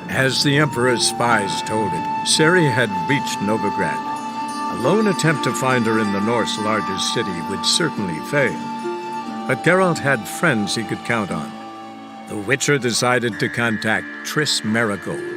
As the Emperor's spies told it, Ciri had reached Novigrad. A lone attempt to find her in the North's largest city would certainly fail. But Geralt had friends he could count on. The Witcher decided to contact Triss Merigold.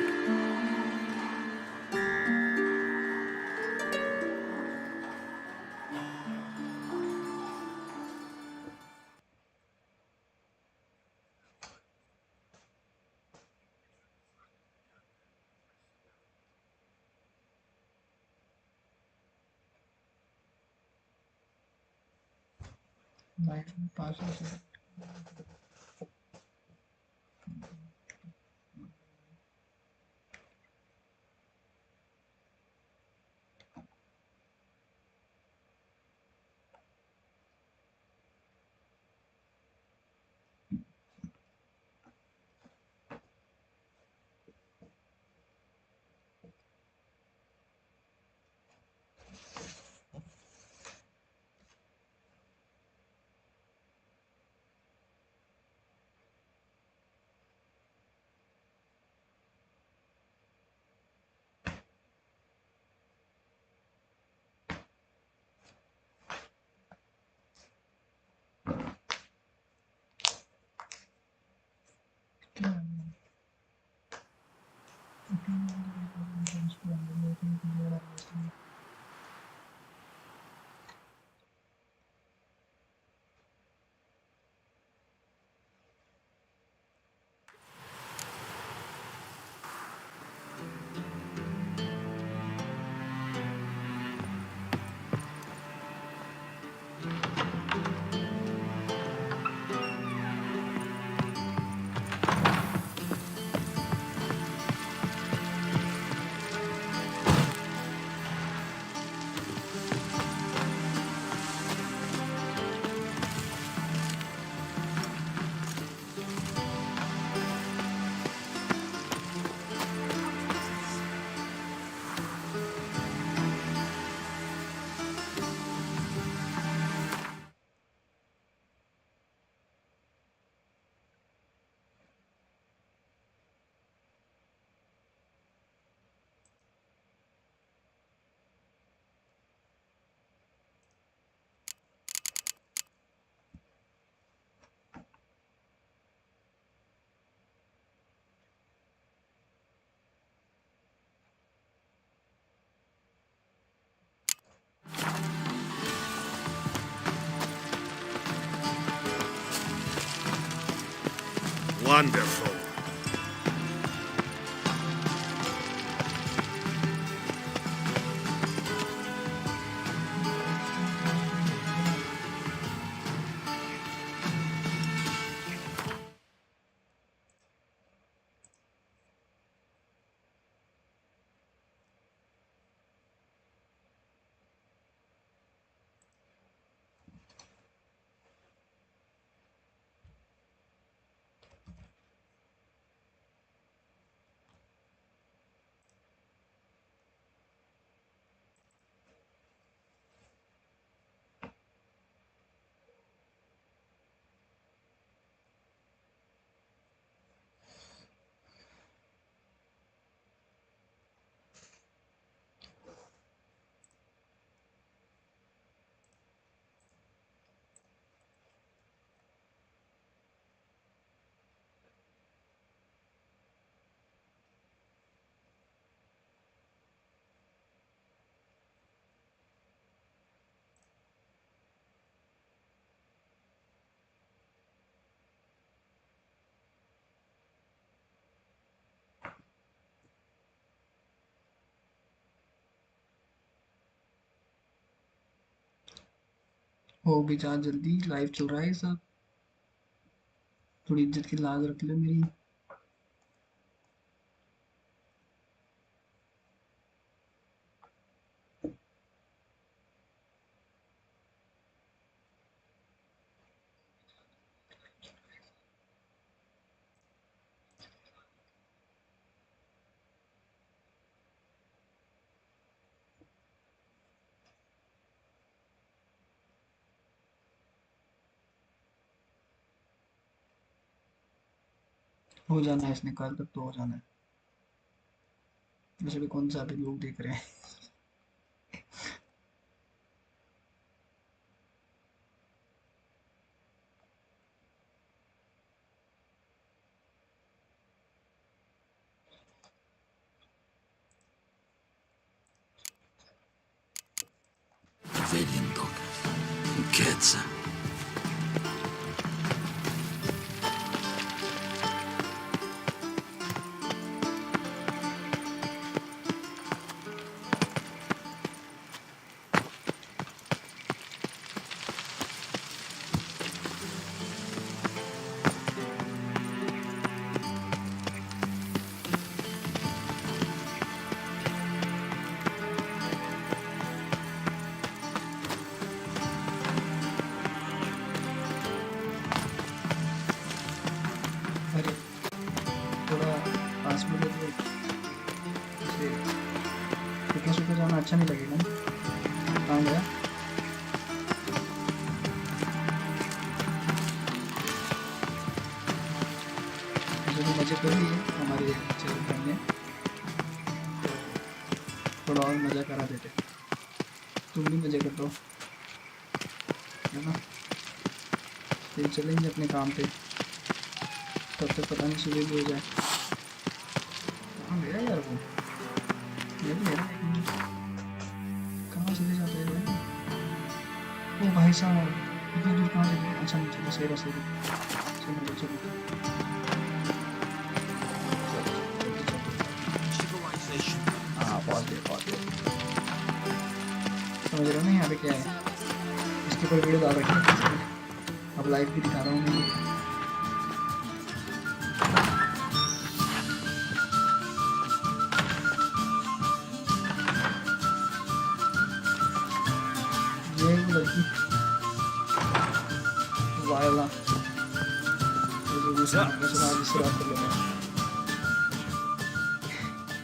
Wonderful. हो भी जा जल्दी, live चल रहा है सब। थोड़ी इज्जत की लाज रख लो मेरी। हो जाना है इसने, कल तक तो हो जाना है। वैसे भी कौन सा अभी लोग देख रहे हैं। Vedendo. Cazzo. अरे थोड़ा पास में ले तो इसे सूखे सूखे जाना अच्छा नहीं लगेगा ना। कहाँ गया? वैसे तो मजे कर लिए हमारे चल करने, थोड़ा और मजा करा देते। तुम भी मजे कर दो, है ना? फिर चलेंगे अपने काम पे, तब तक पता नहीं सुबह भी हो जाए। कहाँ गया यार वो? ये भी है ना, एक मिनट। कहाँ चले जाते हैं यार? ओ भाई साहब, इतनी दूर कहाँ चले? अच्छा नहीं, चलो सही रास्ते पे चलो चलो चलो जल्दी चलो। हाँ पहुँच गए पहुँच गए। समझ रहे हो ना यहाँ पे क्या है? इसके ऊपर वीडियो डाल रखी है, अब लाइव भी दिखा रहा हूँ मैं। ये वो लड़की वायला, ये जो दूसरा दूसरा जिससे बात कर लेना है।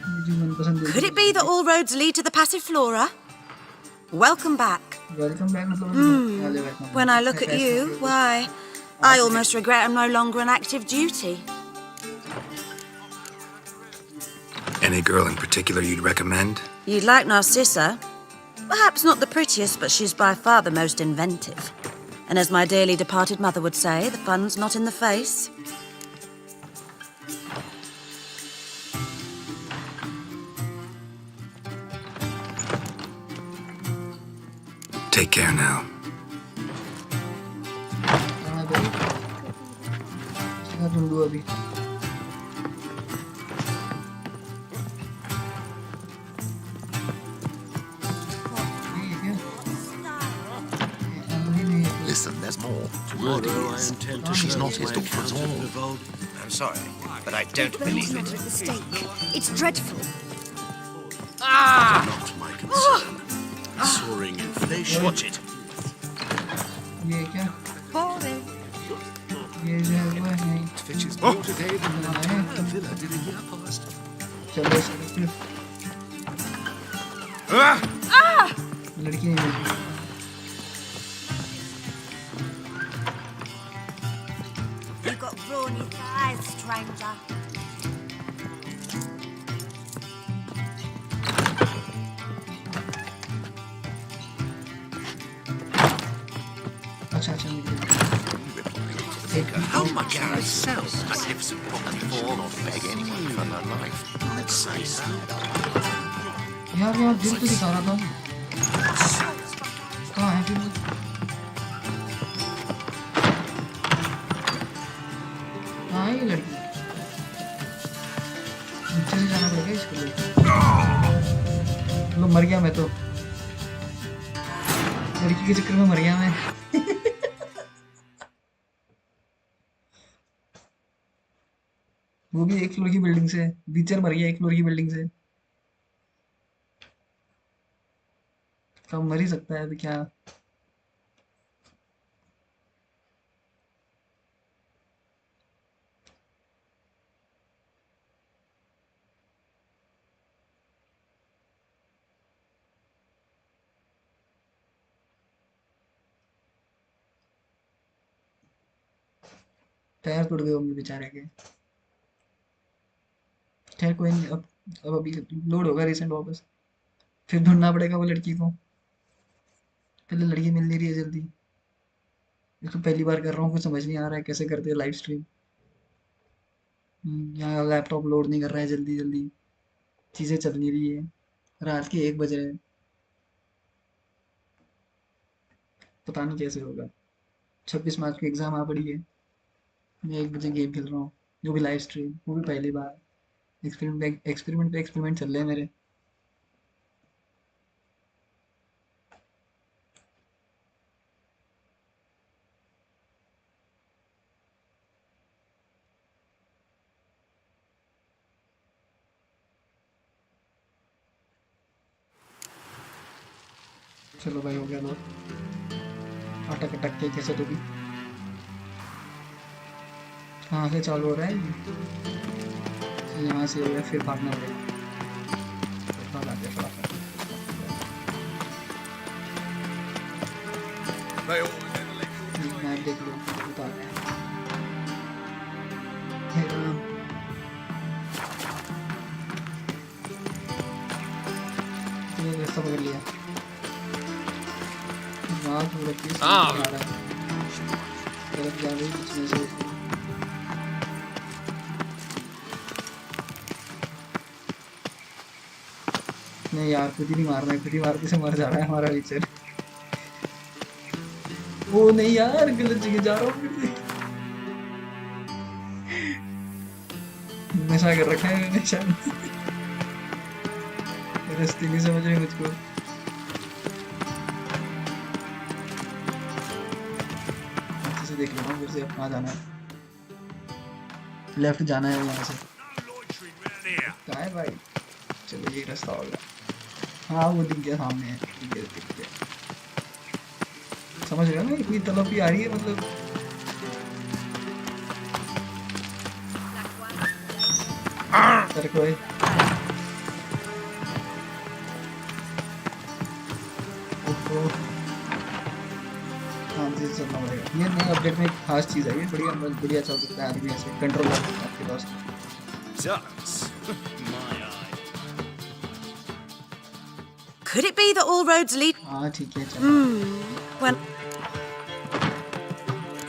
मुझे मनपसंद Could it be है। that all roads lead to the Passiflora? Welcome back. Welcome back मतलब आ जाएगा When I look at you, why, I almost regret I'm no longer an active duty. Any girl in particular you'd recommend? You'd like Narcissa? Perhaps not the prettiest, but she's by far the most inventive. And as my dearly departed mother would say, the fun's not in the face. Take care now. हाँ भाई, इसका ढूंढो अभी। ये क्या? ये नहीं है। Listen, there's more. Tomorrow I intend to She's serve not his my daughter at counsel all. to Vold. I'm sorry, but I don't believe it. At the stake. It's dreadful. Not my concern. Soaring inflation. Watch it. ये क्या? ये जो है वो है नहीं। Fetches more today than the हाँ, entire villa did a year past. चलो सड़क पे लड़की नहीं मिली। You've got brawny thighs, stranger. अच्छा अच्छा मिल गई। How much can I sell? Magnificent property for or beg anyone for my life. Let's say so. यार यार दिल तो दिखा रहा था। कहाँ है फिर? कहाँ है ये लड़की? नीचे से जाना पड़ेगा इसके लिए। लो मर गया मैं तो, लड़की के चक्कर में मर गया मैं। वो भी एक फ्लोर की बिल्डिंग से, बीचर मर गया एक फ्लोर की बिल्डिंग से। कब मर ही सकता है अभी क्या। पैर टूट गए होंगे बेचारे के। खैर कोई नहीं, अब अभी लोड होगा रिसेंट वापस, फिर ढूंढना पड़ेगा वो लड़की को। पहले लड़की मिल नहीं रही है जल्दी। ये तो पहली बार कर रहा हूँ, कुछ समझ नहीं आ रहा है कैसे करते हैं लाइव स्ट्रीम। यहाँ लैपटॉप लोड नहीं कर रहा है जल्दी जल्दी, चीज़ें चल नहीं रही है। रात के 1 बज रहे हैं, पता नहीं कैसे होगा। 26 मार्च की एग्ज़ाम आ पड़ी है, मैं 1 बजे गेम खेल रहा हूँ, जो भी लाइव स्ट्रीम, वो भी पहली बार। एक्सपेरिमेंट पे एक्सपेरिमेंट चल रहे हैं मेरे। चलो भाई, हो गया लोड। अटक अटक के कैसे तो भी कहाँ से चालू हो रहा है ये? यहाँ से हो गया, फिर भागना पड़ेगा। भाग आते फटाफट। They always never let you map देख लो, बता रहे हैं। हे राम। ये रास्ता पकड़ लिया। रात हो रखी है, आ रहा है। तरफ जा रही बीच में से। नहीं यार, खुद ही नहीं मारना है, खुद ही मारते से मर जा रहा है हमारा टीचर। वो नहीं यार, गलत जगह जा रहा हूँ फिर से। नशा कर रखा है, नशा। रास्ते नहीं समझ रहे मुझको। अच्छे से देख लूँगा फिर से अब कहाँ जाना है। लेफ्ट जाना है यहाँ से। loitering round here. कहाँ है भाई? चलो ये रास्ता होगा। हाँ वो दिख गया सामने है, दिख गया। समझ रहे हो ना, इतनी तलब भी आ रही है मतलब। तेरे को हाँ जी, चलना पड़ेगा। ये नए अपडेट में एक खास चीज़ आई है, बढ़िया बढ़िया चल सकता है आदमी ऐसे, कंट्रोल आपके पास। Ducks. My eye. Could it be that all roads lead? हाँ ठीक है, चलो। Well,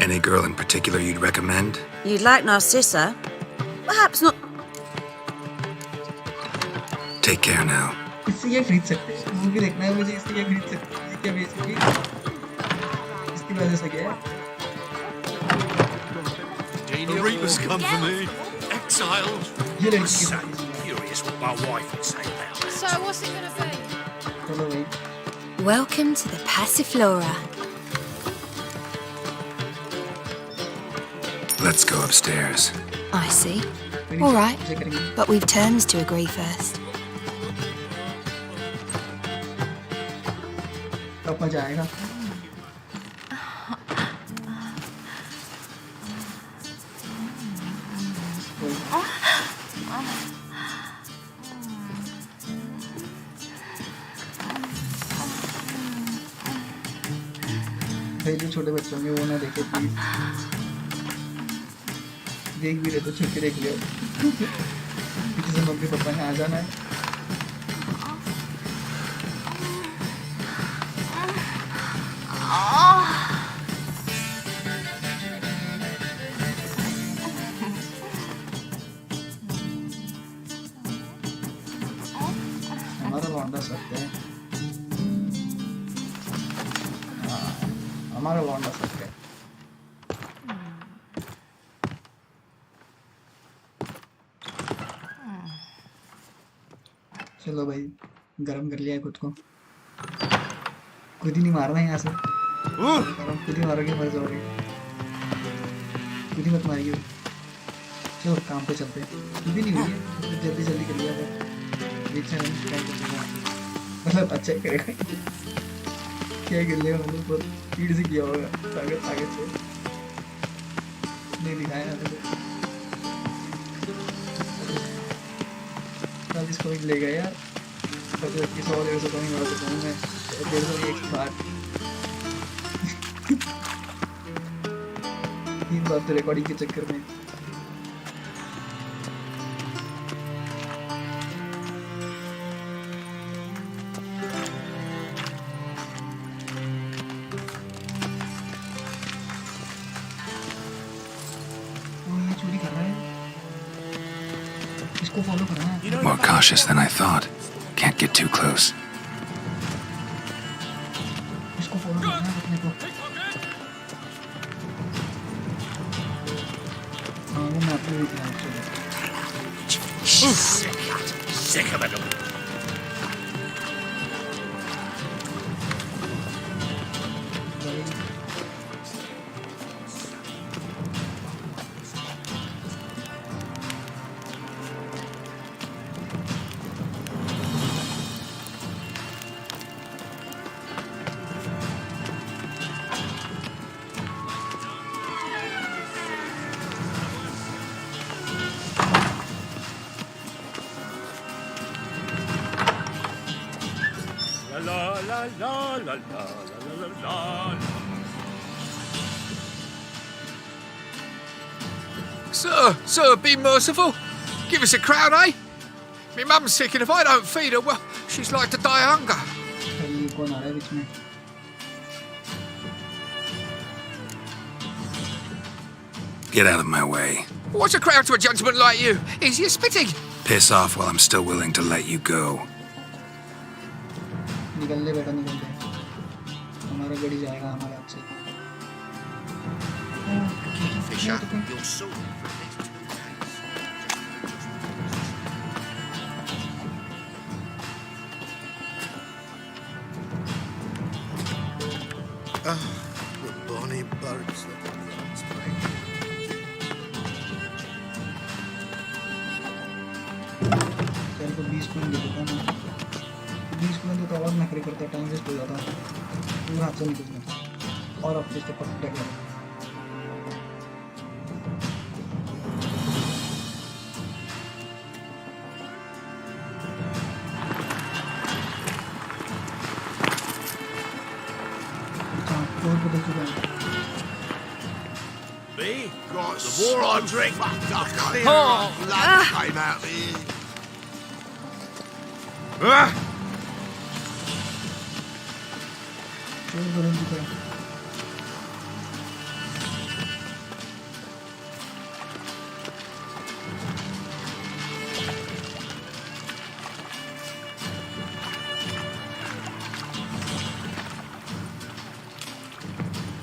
Any girl in particular you'd recommend? you'd like Narcissa. Perhaps not. Take care now. इससे ये खरीद सकते हैं, मूवी देखना है मुझे, इससे ये खरीद सकते हैं। ये क्या बेचेगी? इसकी वजह से क्या है? The Reapers come for me. Exiled. ये लड़की So की वजह से। curious what my wife would say about it. So what's it gonna be? चलो भाई, Welcome to the Passiflora. Let's go upstairs. I see. मेरी All right. चीजें करेंगे। But we've terms to agree first. अब मजा आएगा। भाई जो छोटे बच्चे होंगे वो ना देखे प्लीज। देख भी रहे तो छुप के देख लियो। पीछे से मम्मी पापा ने आ जाना है। हमारा लौंडा सकता है। हाँ, हमारा लौंडा सकता है। चलो भाई, गरम कर लिया है खुद को। खुद ही नहीं मारना है यहाँ से। खुद ही मारोगे मर जाओगे। खुद ही मत मारिए। चलो काम पे चलते हैं। खुद ही नहीं हुई है, तो जल्दी जल्दी कर लिया था। देखते हैं क्या करेगा। मतलब अच्छा ही करेगा। क्या कर लेगा, मतलब बहुत स्पीड से किया होगा, ताकत ताकत से नहीं दिखाया ना तो। कल इसको भी ले गया यार। तब तो 100-150 कम ही मार सकता हूँ मैं। 150 एक बार 3 बार तो रिकॉर्डिंग के चक्कर में। चोरी कर रहा है इसको फॉलो करना है More cautious than I thought. Can't get too close. इसको फॉलो करना है अपने को हाँ वो मैप में दिख रहा है Sick of it all. La la la la la la la la. Sir, be merciful. Give us a crown, eh? Me mum's sick, and if I don't feed her, well, she's like to die of hunger. ये कौन आ रहा है बीच में Get out of my way. What's a crown to a gentleman like you? Easier spitting. Piss off while I'm still willing to let you go. निकल ले बेटा निकल ले हमारा गाड़ी जाएगा हमारे हाथ से Fisher, you're so... the bonny birds that runs by. तेरे को 20 पॉइंट दे देता ना 20 पॉइंट तो और नखरे करता टाइम वेस्ट हो जाता पूरा हाथ से निकल जाता और अब इसके पट्टे कर और पता चला Me? Got The more I drink, the clear Oh. blood came out of here. और बड़े दिखा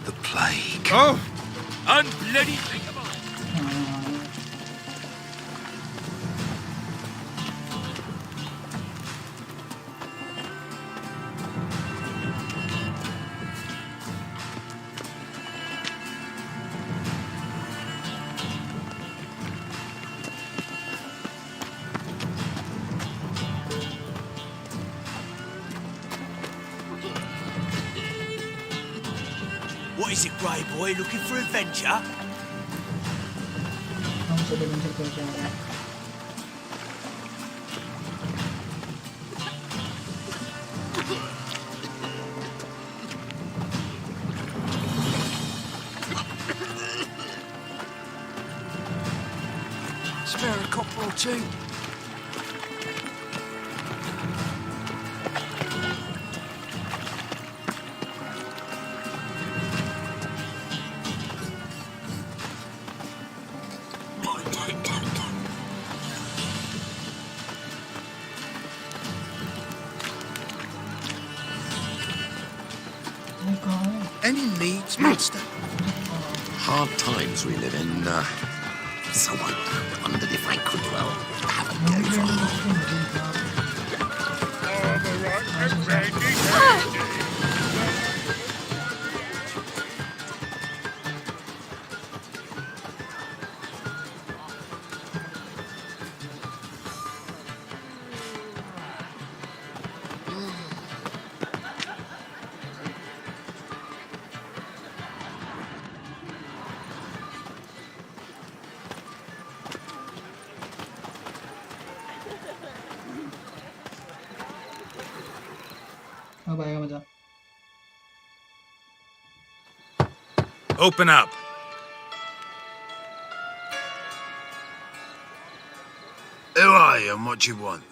The plague. Oh, unbloody think about it. हाँ What is it, Grey Boy? Looking for adventure? हम सब एडवेंचर करके आ रहे हैं spare a copper or two. वो कहाँ है Any needs, master? Hard times we live in. So I wondered if I could, well, have a go for a while. अब आएगा मजा Open up. Who are you and what do you want?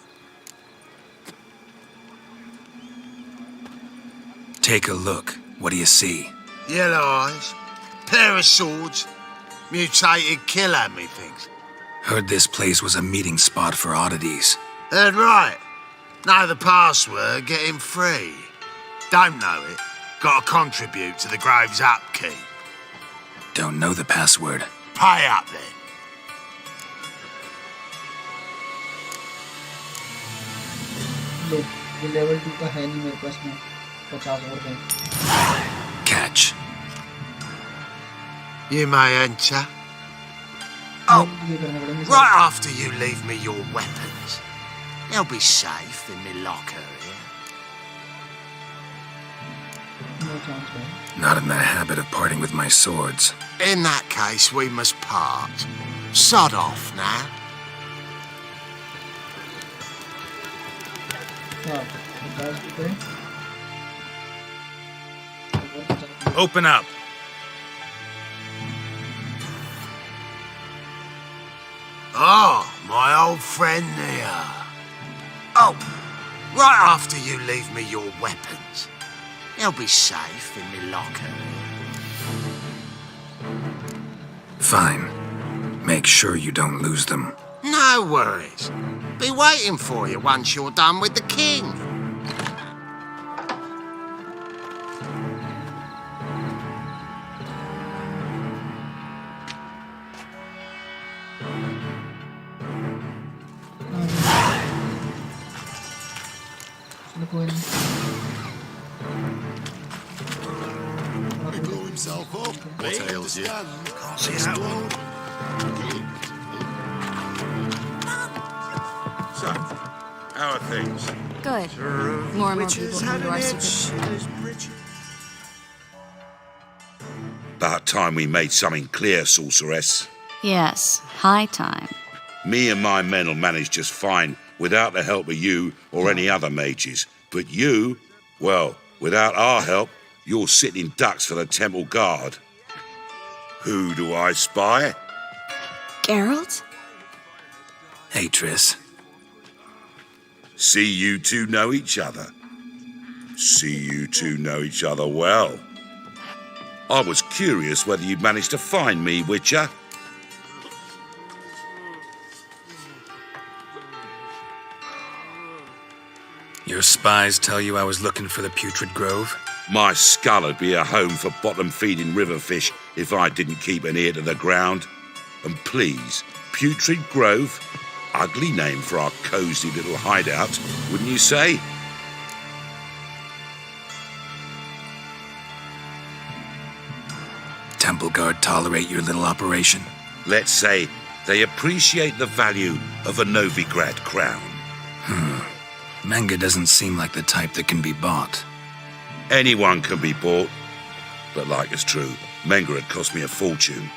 Take a look. What do you see? Yellow eyes, pair of swords, Mutated killer, methinks. Heard this place was a meeting spot for oddities. Heard right. Know the password, get him free. Don't know it, gotta contribute to the Grove's upkeep. Don't know the password. Pay up then. लो ये level 2 का है नहीं मेरे पास में 50 और दें Catch. You may enter. ये करने पड़ेंगे Right after you leave me your weapons. They'll be safe in me locker here. No chance है Not in the habit of parting with my swords. In that case, we must part. Sod off now. क्या 50 रुपए Open up. Oh, my old friend Nia. Oh, right after you leave me your weapons. They'll be safe in me locker. Fine. Make sure you don't lose them. No worries. Be waiting for you once you're done with the king. चलो कोई नहीं Blew himself up. What ails you? See how So, how are things? Good. More and more people come to our secret. About time we made something clear, sorceress. Yes, high time. Me and my men will manage just fine without the help of you or any other mages. But you, well, without our help, you're sitting ducks for the temple guard. Who do I spy? Geralt? Hey, Triss. See you two know each other. See you two know each other well. I was curious whether you'd managed to find me, Witcher. Your spies tell you I was looking for the Putrid Grove? My skull would be a home for bottom-feeding river fish if I didn't keep an ear to the ground. And please, Putrid Grove, ugly name for our cosy little hideout, wouldn't you say? Temple Guard tolerate your little operation? Let's say they appreciate the value of a Novigrad crown. Menga doesn't seem like the type that can be bought. Anyone can be bought. But like it's true, Menga had cost me a fortune.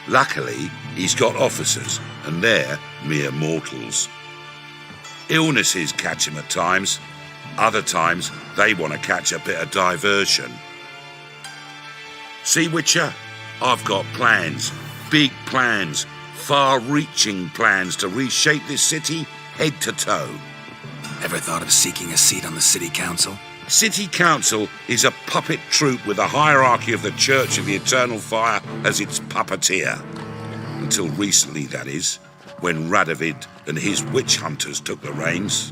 Luckily, he's got officers, and they're mere mortals. Illnesses catch him at times. Other times, they want to catch a bit of diversion. See, Witcher, I've got plans. Big plans. Far-reaching plans to reshape this city head to toe. Ever thought of seeking a seat on the city council? City Council is a puppet troupe with the hierarchy of the Church of the Eternal Fire as its puppeteer. Until recently, that is, when Radovid and his witch hunters took the reins.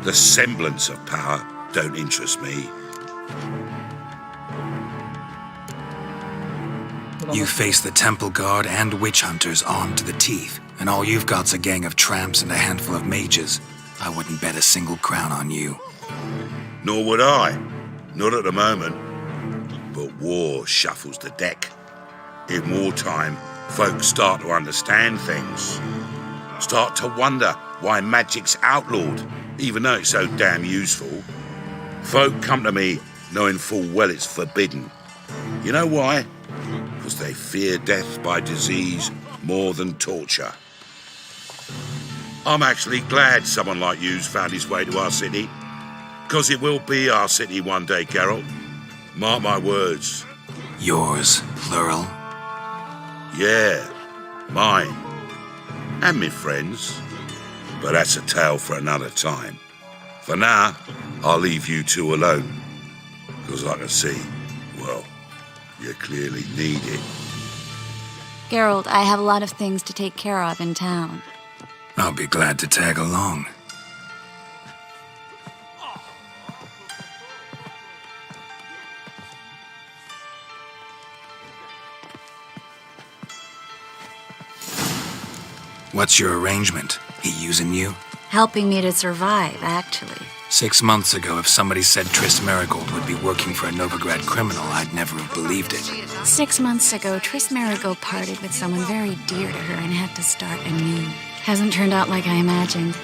The semblance of power don't interest me. You face the Temple Guard and witch hunters armed to the teeth, and all you've got's a gang of tramps and a handful of mages. I wouldn't bet a single crown on you. Nor would I. Not at the moment. But war shuffles the deck. In wartime, folks start to understand things. Start to wonder why magic's outlawed, even though it's so damn useful. Folk come to me knowing full well it's forbidden. You know why? Because they fear death by disease more than torture. I'm actually glad someone like you's found his way to our city. Because it will be our city one day, Geralt. Mark my words. Yours, plural. Yeah, mine. And me friends. But that's a tale for another time. For now, I'll leave you two alone. Because I can see, well, you clearly need it. Geralt, I have a lot of things to take care of in town. I'll be glad to tag along. What's your arrangement? He using you? Helping me to survive, actually. 6 months ago, if somebody said Triss Merigold would be working for a Novigrad criminal, I'd never have believed it. 6 months ago, Triss Merigold parted with someone very dear to her and had to start anew. Hasn't turned out like I imagined.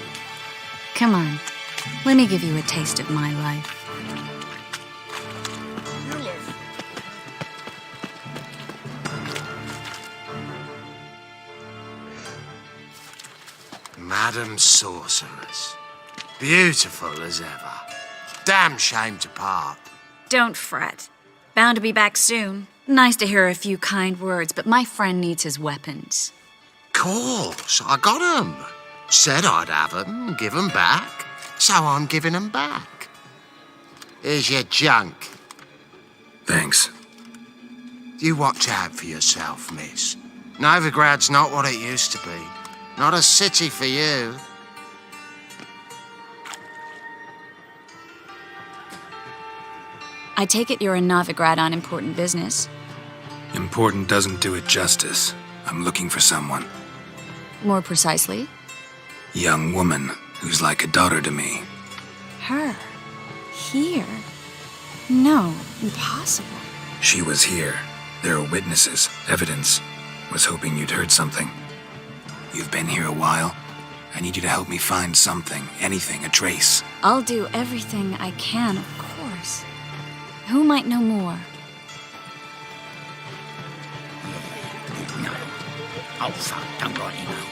Come on, let me give you a taste of my life. Madam Sorceress. Beautiful as ever. Damn shame to part. Don't fret. Bound to be back soon. Nice to hear a few kind words, but my friend needs his weapons. Course, I got 'em. Said I'd have 'em, give 'em back. So I'm giving 'em back. Here's your junk. Thanks. You watch out for yourself, miss. Novigrad's not what it used to be. Not a city for you. I take it you're in Novigrad on important business. Important doesn't do it justice. I'm looking for someone. More precisely? Young woman who's like a daughter to me. Her? Here? No, impossible. She was here. There are witnesses, evidence. Was hoping you'd heard something. You've been here a while. I need you to help me find something, anything, a trace. I'll do everything I can, of course. Who might know more? No. Oh, fuck, don't write email.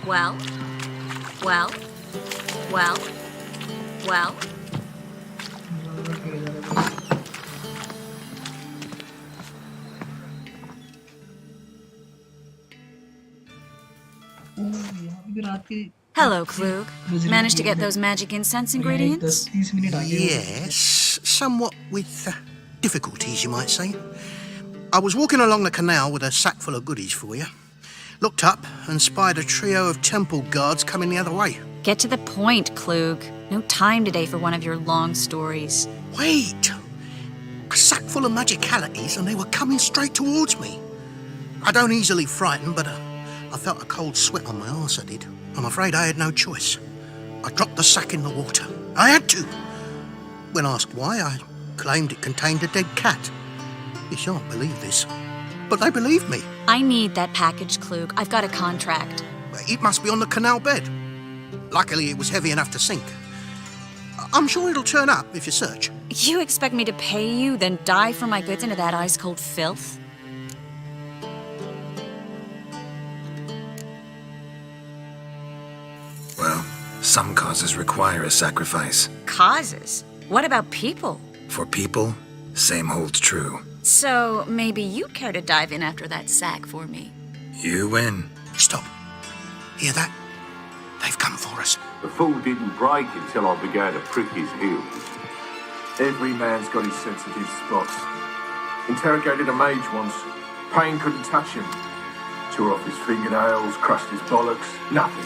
Well? Well? Well? Well? Hello, Klug. Managed to get those magic incense ingredients? 10-30 minute आगे Yes, somewhat with difficulties, you might say. I was walking along the canal with a sack full of goodies for you. Looked up and spied a trio of temple guards coming the other way. Get to the point, Klug. No time today for one of your long stories. Wait! A sack full of magicalities and they were coming straight towards me. I don't easily frighten, but I felt a cold sweat on my arse, I did. I'm afraid I had no choice. I dropped the sack in the water. I had to. When asked why, I claimed it contained a dead cat. You shan't believe this, but they believed me. I need that package, Klug. I've got a contract. It must be on the canal bed. Luckily, it was heavy enough to sink. I'm sure it'll turn up if you search. You expect me to pay you, then dive for my goods into that ice-cold filth? Well, some causes require a sacrifice. Causes? What about people? For people, same holds true. So maybe you'd care to dive in after that sack for me. You win. Stop. Hear that? They've come for us. The fool didn't break until I began to prick his heels. Every man's got his sensitive spots. Interrogated a mage once. Pain couldn't touch him. Tore off his fingernails, crushed his bollocks, nothing.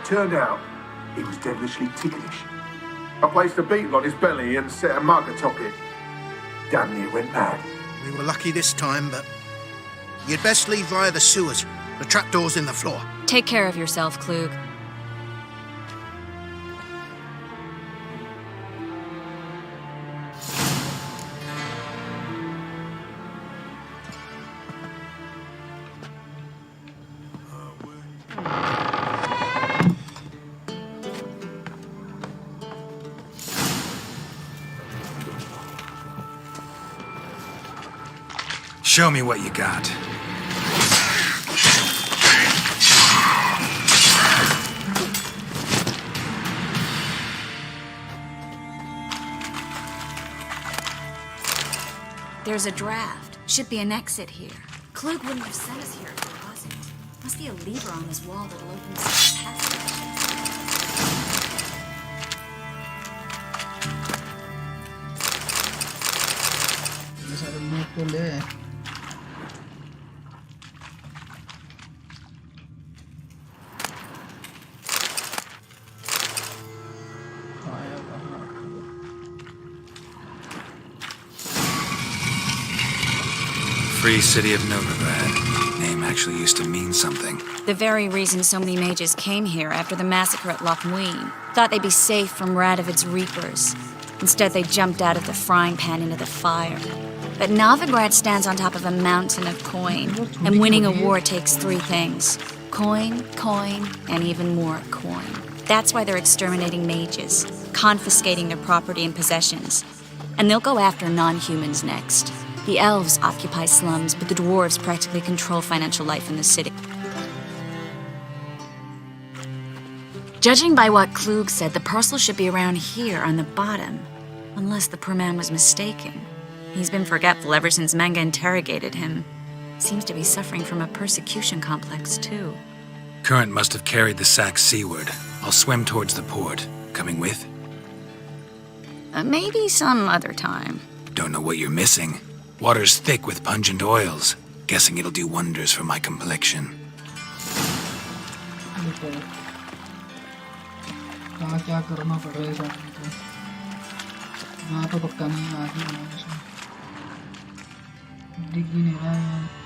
Turned out, he was devilishly ticklish. I placed a beetle on his belly and set a mug atop it. Damn near went mad. We were lucky this time, but you'd best leave via the sewers. The trapdoor's in the floor. Take care of yourself, Klug. Show me what you got. There's a draft. Should be an exit here. Klug wouldn't have sent us here if it wasn't. Must be a lever on this wall that'll open this passage. सारे note तो ले Free City of Novigrad. Name actually used to mean something. The very reason so many mages came here after the massacre at Loch Muin. Thought they'd be safe from Radovid's reapers. Instead, they jumped out of the frying pan into the fire. But Novigrad stands on top of a mountain of coin, and winning a war takes 3 things. Coin, coin, and even more coin. That's why they're exterminating mages, confiscating their property and possessions. And they'll go after non-humans next. The elves occupy slums, but the dwarves practically control financial life in the city. Judging by what Klug said, the parcel should be around here on the bottom. Unless the poor man was mistaken. He's been forgetful ever since Manga interrogated him. Seems to be suffering from a persecution complex, too. Current must have carried the sack seaward. I'll swim towards the port. Coming with? Maybe some other time. Don't know what you're missing. Water's thick with pungent oils. Guessing it'll do wonders for my complexion. क्या करना पड़ेगा यहाँ तो पक्का नहीं आगे दिख ही नहीं रहा है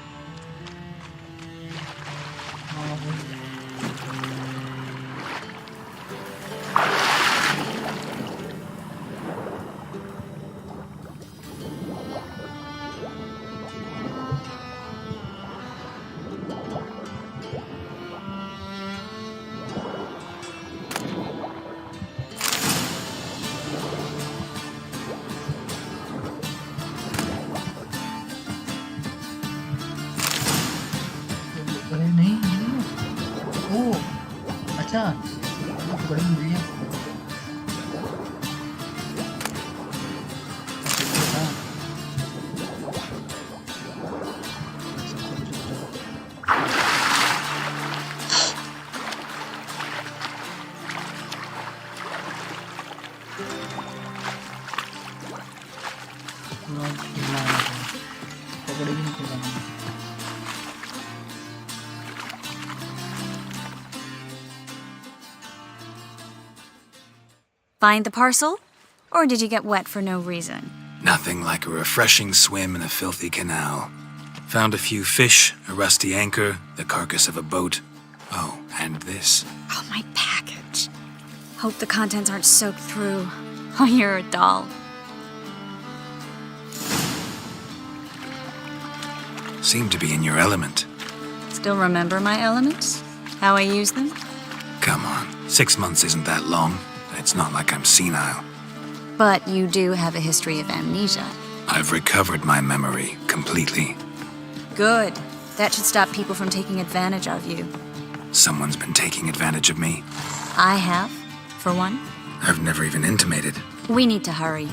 अच्छा बड़ी मिली है पकड़ेगी नहीं खुदा Find the parcel? Or did you get wet for no reason? Nothing like a refreshing swim in a filthy canal. Found a few fish, a rusty anchor, the carcass of a boat. Oh, and this. Oh, my package. Hope the contents aren't soaked through. Oh, you're a doll. Seem to be in your element. Still remember my elements? How I use them? Come on, 6 months isn't that long. It's not like I'm senile. But you do have a history of amnesia. I've recovered my memory completely. Good. That should stop people from taking advantage of you. Someone's been taking advantage of me. I have, for one. I've never even intimated. We need to hurry.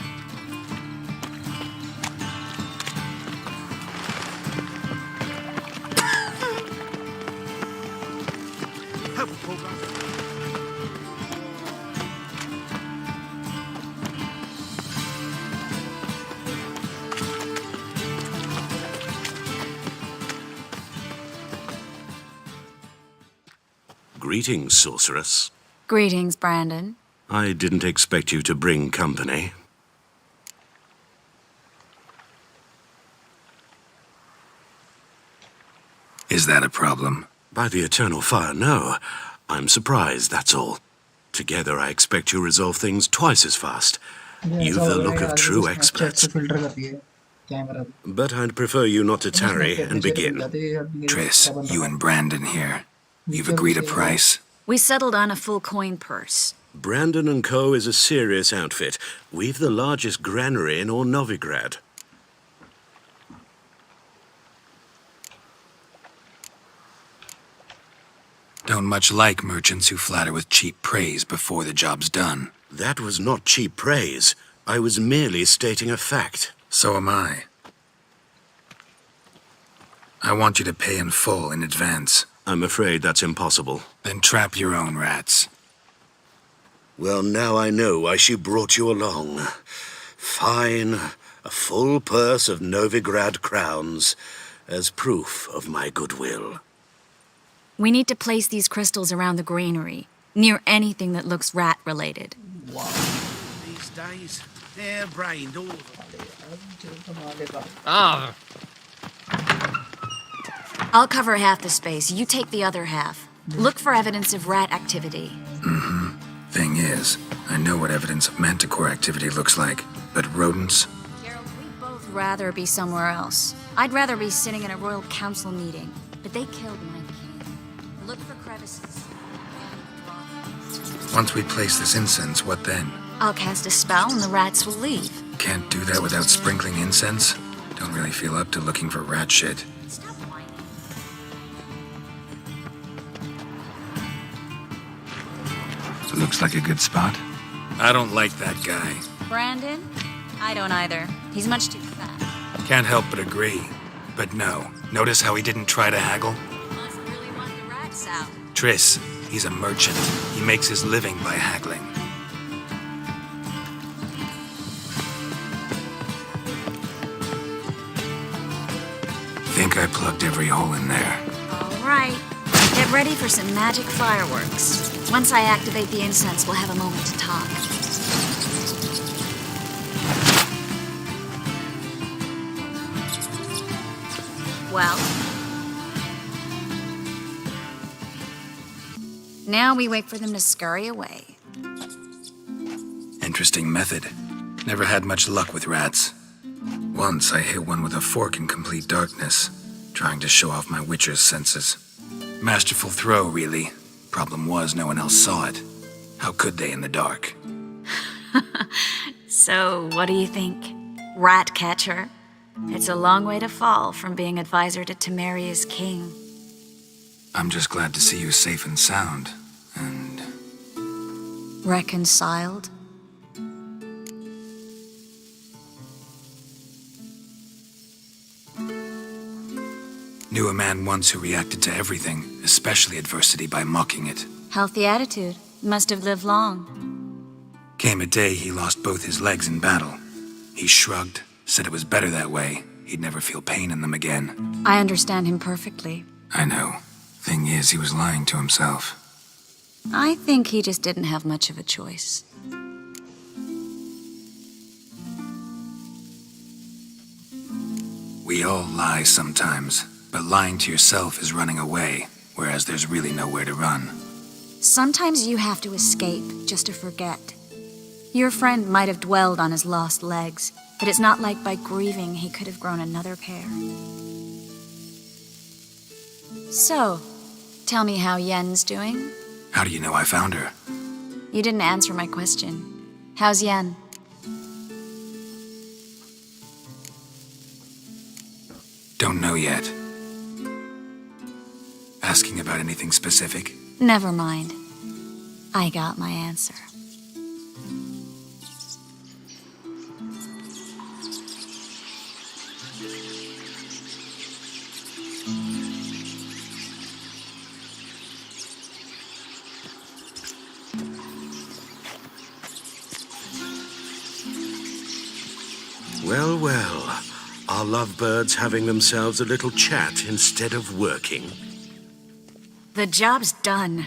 Greetings, sorceress. Greetings, Brandon. I didn't expect you to bring company. Is that a problem? By the eternal fire, no. I'm surprised, that's all. Together, I expect you resolve things twice as fast. You've the look of true experts. But I'd prefer you not to tarry and begin. Triss, you and Brandon here. You've agreed a price? We settled on a full coin purse. Brandon & Co. is a serious outfit. We've the largest granary in all Novigrad. Don't much like merchants who flatter with cheap praise before the job's done. That was not cheap praise. I was merely stating a fact. So am I. I want you to pay in full in advance. I'm afraid that's impossible. Then trap your own rats. Well, now I know why she brought you along. Fine, a full purse of Novigrad crowns as proof of my goodwill. We need to place these crystals around the granary, near anything that looks rat-related. These days, hair-brained all of them. Ah, I'll cover half the space, you take the other half. Look for evidence of rat activity. Thing is, I know what evidence of manticore activity looks like, but rodents? Gerald, we'd both rather be somewhere else. I'd rather be sitting in a royal council meeting, but they killed my king. Look for crevices. Once we place this incense, what then? I'll cast a spell and the rats will leave. Can't do that without sprinkling incense? Don't really feel up to looking for rat shit. Stop whining. Looks like a good spot. I don't like that guy. Brandon? I don't either. He's much too fat. Can't help but agree. But no, notice how he didn't try to haggle? Must really want the rats out. Triss, he's a merchant. He makes his living by haggling. Think I plugged every hole in there. All right. Get ready for some magic fireworks. Once I activate the incense, we'll have a moment to talk. Well? Now we wait for them to scurry away. Interesting method. Never had much luck with rats. Once I hit one with a fork in complete darkness, trying to show off my witcher's senses. Masterful throw, really. Problem was, no one else saw it. How could they in the dark? So, what do you think? Rat catcher? It's a long way to fall from being advisor to Temeria's king. I'm just glad to see you safe and sound, and... Reconciled? Knew a man once who reacted to everything, especially adversity, by mocking it. Healthy attitude. Must have lived long. Came a day he lost both his legs in battle. He shrugged, said it was better that way. He'd never feel pain in them again. I understand him perfectly. I know. Thing is, he was lying to himself. I think he just didn't have much of a choice. We all lie sometimes, but lying to yourself is running away, whereas there's really nowhere to run. Sometimes you have to escape just to forget. Your friend might have dwelled on his lost legs, but it's not like by grieving he could have grown another pair. So, tell me how Yen's doing? How do you know I found her? You didn't answer my question. How's Yen? Don't know yet. Asking about anything specific? Never mind. I got my answer. Well, well. Are lovebirds having themselves a little chat instead of working? The job's done.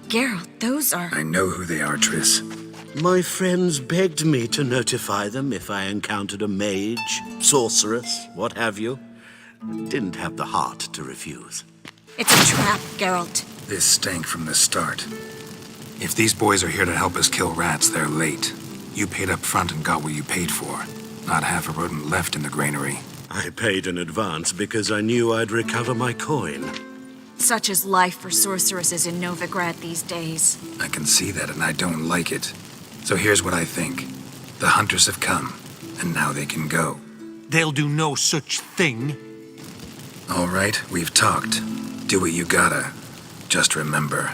Geralt, those are... I know who they are, Triss. My friends begged me to notify them if I encountered a mage, sorceress, what have you. Didn't have the heart to refuse. It's a trap, Geralt. This stank from the start. If these boys are here to help us kill rats, they're late. You paid up front and got what you paid for. Not half a rodent left in the granary. I paid in advance because I knew I'd recover my coin. Such is life for sorceresses in Novigrad these days. I can see that, and I don't like it. So here's what I think. The hunters have come, and now they can go. They'll do no such thing. All right, we've talked. Do what you gotta. Just remember,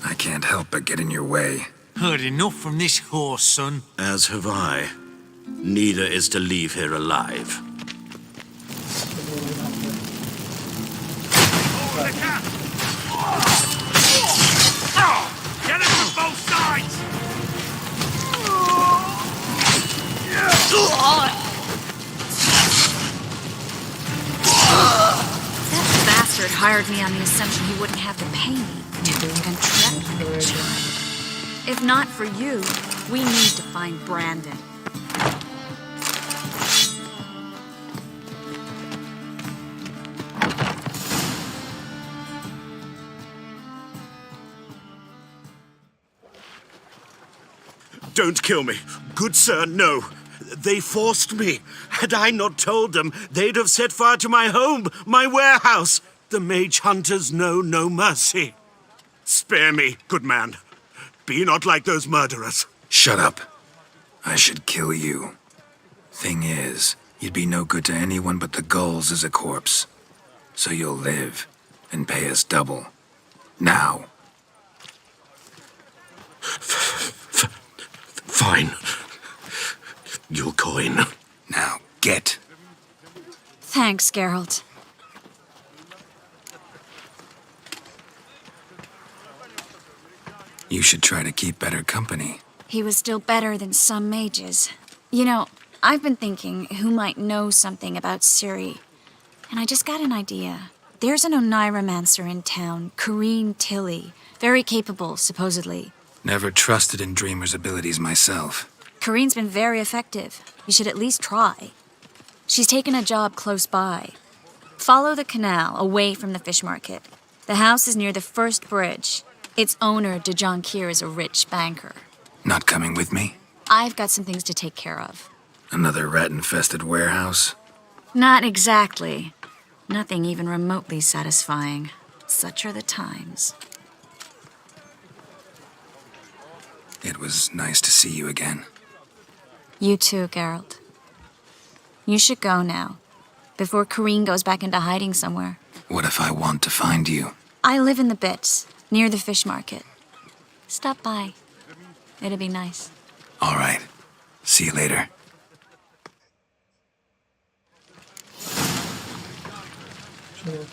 I can't help but get in your way. Heard enough from this horse, son. As have I. Neither is to leave here alive. Get it from both sides! That bastard hired me on the assumption he wouldn't have to pay me to contract like a child. If not for you, we need to find Brandon. Don't kill me. Good sir, no. They forced me. Had I not told them, they'd have set fire to my home, my warehouse. The mage hunters know no mercy. Spare me, good man. Be not like those murderers. Shut up. I should kill you. Thing is, you'd be no good to anyone but the gulls as a corpse. So you'll live and pay us double. Now. Fine. You'll coin. Now, get. Thanks, Geralt. You should try to keep better company. He was still better than some mages. You know, I've been thinking who might know something about Ciri. And I just got an idea. There's an Oneiromancer in town, Corrine Tilly. Very capable, supposedly. Never trusted in Dreamer's abilities myself. Corrine's been very effective. You should at least try. She's taken a job close by. Follow the canal, away from the fish market. The house is near the first bridge. Its owner, Dejan Kier, is a rich banker. Not coming with me? I've got some things to take care of. Another rat-infested warehouse? Not exactly. Nothing even remotely satisfying. Such are the times. It was nice to see you again. You too, Geralt. You should go now, before Corrine goes back into hiding somewhere. What if I want to find you? I live in the Bits, near the fish market. Stop by. It'll be nice. All right. See you later. So